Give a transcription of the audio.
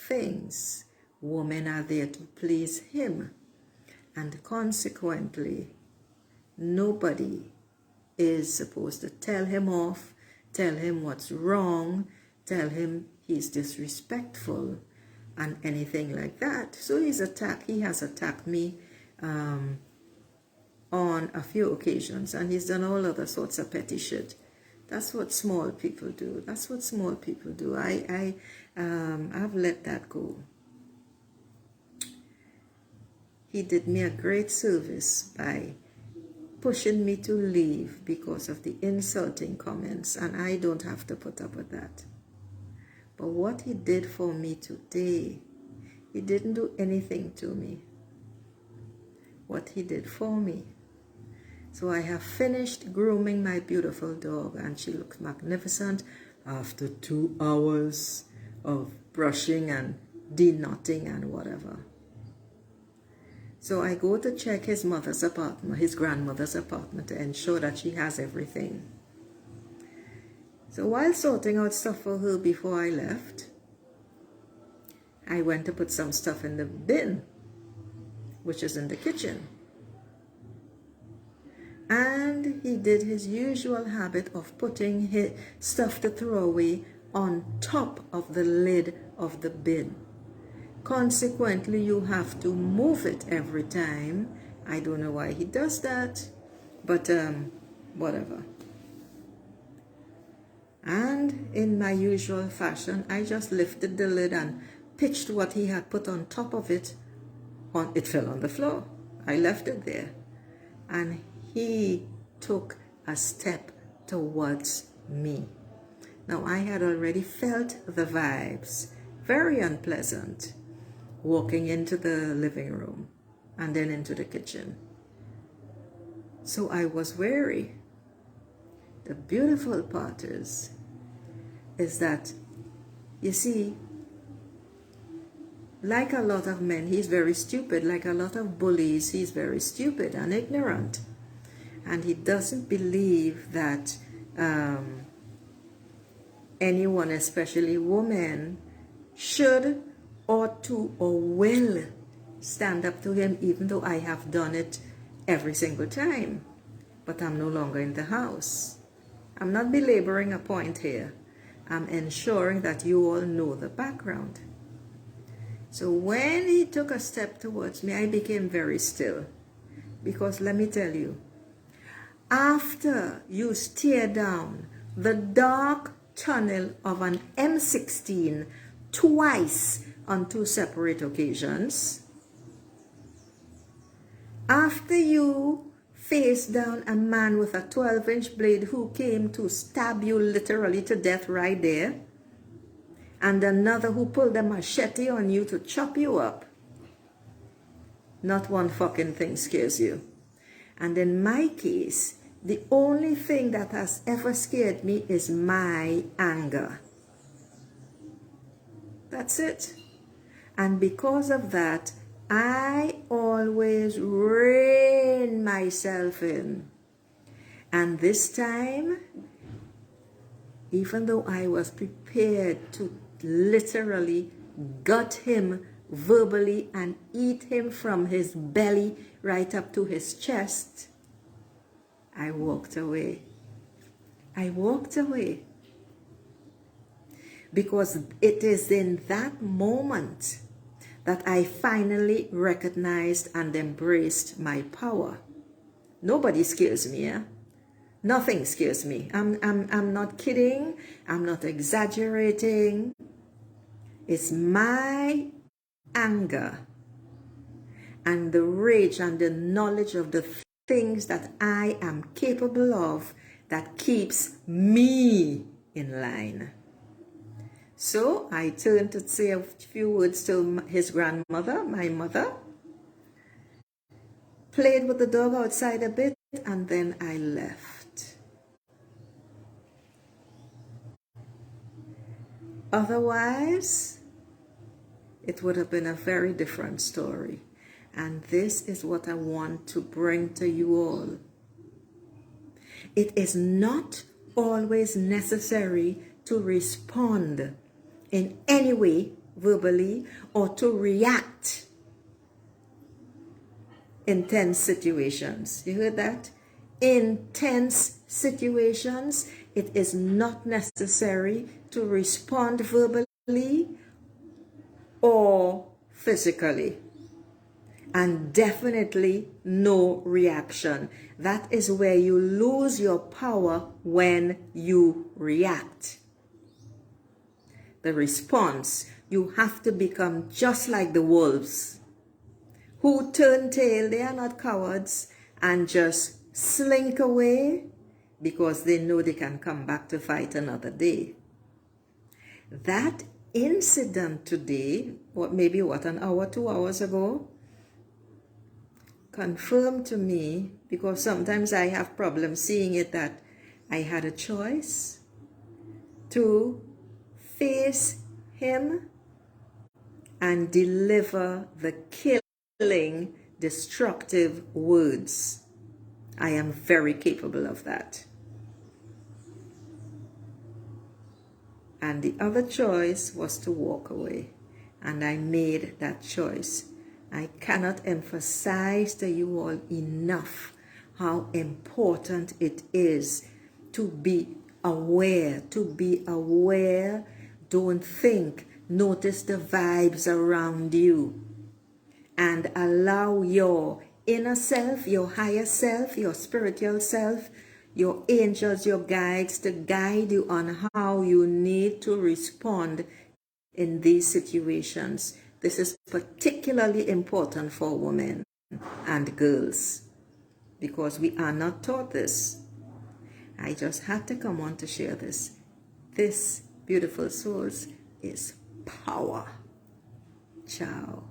things. Women are there to please him. And consequently, nobody is supposed to tell him off, tell him what's wrong, tell him he's disrespectful, and anything like that. So he has attacked me on a few occasions, and he's done all other sorts of petty shit. That's what small people do. That's what small people do. I've let that go. He did me a great service by pushing me to leave because of the insulting comments, and I don't have to put up with that. But what he did for me today, he didn't do anything to me. What he did for me. So I have finished grooming my beautiful dog, and she looks magnificent after 2 hours of brushing and deknotting and whatever. So I go to check his mother's apartment, his grandmother's apartment, to ensure that she has everything. So while sorting out stuff for her before I left, I went to put some stuff in the bin, which is in the kitchen. And he did his usual habit of putting his stuff to throw away on top of the lid of the bin. Consequently, you have to move it every time. I don't know why he does that, but whatever. And in my usual fashion, I just lifted the lid and pitched what he had put on top of it. It fell on the floor. I left it there. And he took a step towards me. Now, I had already felt the vibes. Very unpleasant. Walking into the living room and then into the kitchen. So I was wary. The beautiful part is that, you see, like a lot of men, he's very stupid. Like a lot of bullies, he's very stupid and ignorant. And he doesn't believe that anyone, especially women, should, ought to, or will stand up to him, even though I have done it every single time. But I'm no longer in the house. I'm not belaboring a point here. I'm ensuring that you all know the background. So when he took a step towards me, I became very still. Because let me tell you, after you steer down the dark tunnel of an M16 twice on 2 separate occasions, after you face down a man with a 12-inch blade who came to stab you literally to death right there, and another who pulled a machete on you to chop you up, not one fucking thing scares you. And in my case, the only thing that has ever scared me is my anger. That's it. And because of that, I always rein myself in. And this time, even though I was prepared to literally gut him verbally and eat him from his belly right up to his chest, I walked away. I walked away. Because it is in that moment that I finally recognized and embraced my power. Nobody scares me, yeah? Nothing scares me. I'm not kidding. I'm not exaggerating. It's my anger and the rage and the knowledge of the things that I am capable of that keeps me in line. So I turned to say a few words to his grandmother, my mother, played with the dog outside a bit, and then I left. Otherwise, it would have been a very different story. And this is what I want to bring to you all. It is not always necessary to respond in any way verbally or to react in tense situations. You heard that? In tense situations, it is not necessary to respond verbally or physically. And definitely no reaction. That is where you lose your power when you react. The response, you have to become just like the wolves who turn tail. They are not cowards and just slink away because they know they can come back to fight another day. That incident today, maybe an hour, 2 hours ago, confirmed to me, because sometimes I have problems seeing it, that I had a choice to face him and deliver the killing, destructive words. I am very capable of that. And the other choice was to walk away. And I made that choice. I cannot emphasize to you all enough how important it is to be aware. Don't think. Notice the vibes around you. And allow your inner self, your higher self, your spiritual self, your angels, your guides to guide you on how you need to respond in these situations. This is particularly important for women and girls because we are not taught this. I just had to come on to share this. This, beautiful souls, is power. Ciao.